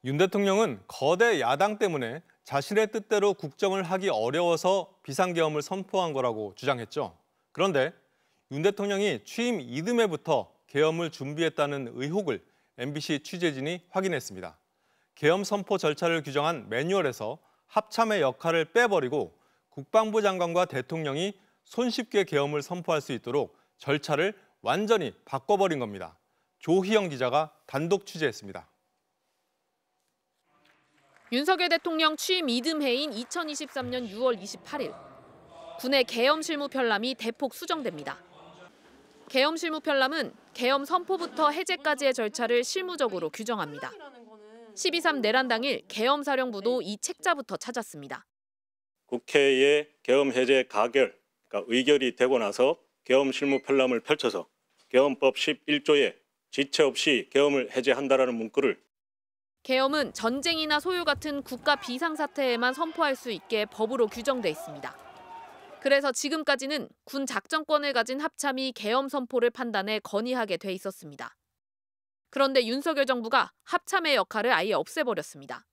윤 대통령은 거대 야당 때문에 자신의 뜻대로 국정을 하기 어려워서 비상계엄을 선포한 거라고 주장했죠. 그런데 윤 대통령이 취임 이듬해부터 계엄을 준비했다는 의혹을 MBC 취재진이 확인했습니다. 계엄 선포 절차를 규정한 매뉴얼에서 합참의 역할을 빼버리고 국방부 장관과 대통령이 손쉽게 계엄을 선포할 수 있도록 절차를 완전히 바꿔버린 겁니다. 조희영 기자가 단독 취재했습니다. 윤석열 대통령 취임 이듬해인 2023년 6월 28일, 군의 계엄 실무 편람이 대폭 수정됩니다. 계엄 실무 편람은 계엄 선포부터 해제까지의 절차를 실무적으로 규정합니다. 12.3 내란 당일 계엄 사령부도 이 책자부터 찾았습니다. 국회의 계엄 해제 가결, 그러니까 의결이 되고 나서 계엄 실무 편람을 펼쳐서 계엄법 11조에 지체 없이 계엄을 해제한다라는 문구를 계엄은 전쟁이나 소요 같은 국가 비상사태에만 선포할 수 있게 법으로 규정돼 있습니다. 그래서 지금까지는 군 작전권을 가진 합참이 계엄 선포를 판단해 건의하게 돼 있었습니다. 그런데 윤석열 정부가 합참의 역할을 아예 없애버렸습니다.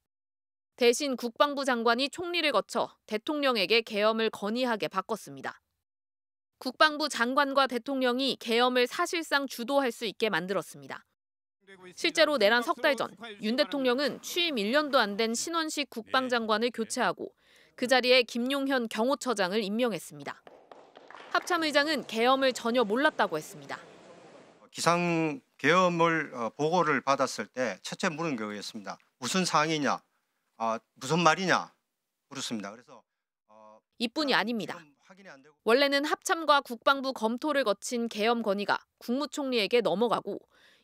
대신 국방부 장관이 총리를 거쳐 대통령에게 계엄을 건의하게 바꿨습니다. 국방부 장관과 대통령이 계엄을 사실상 주도할 수 있게 만들었습니다. 실제로 내란 석 달 전 윤 대통령은 취임 1년도 안 된 신원식 국방장관을 교체하고 그 자리에 김용현 경호처장을 임명했습니다. 합참의장은 계엄을 전혀 몰랐다고 했습니다. 기상 계엄을 보고를 받았을 때 첫째 물은 그거였습니다. 무슨 상황이냐, 무슨 말이냐 물었습니다. 그래서 이뿐이 아닙니다. 원래는 합참과 국방부 검토를 거친 계엄 건의가 국무총리에게 넘어가고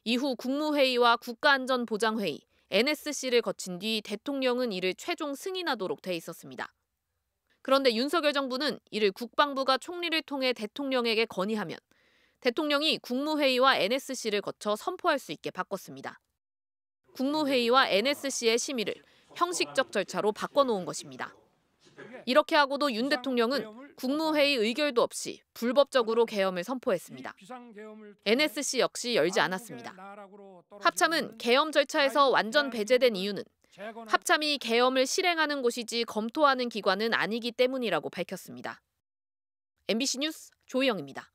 이후 국무회의와 국가안전보장회의, NSC를 거친 뒤 대통령은 이를 최종 승인하도록 돼 있었습니다. 그런데 윤석열 정부는 이를 국방부가 총리를 통해 대통령에게 건의하면 대통령이 국무회의와 NSC를 거쳐 선포할 수 있게 바꿨습니다. 국무회의와 NSC의 심의를 형식적 절차로 바꿔놓은 것입니다. 이렇게 하고도 윤 대통령은 국무회의 의결도 없이 불법적으로 계엄을 선포했습니다. NSC 역시 열지 않았습니다. 합참은 계엄 절차에서 완전 배제된 이유는 합참이 계엄을 실행하는 곳이지 검토하는 기관은 아니기 때문이라고 밝혔습니다. MBC 뉴스 조희영입니다.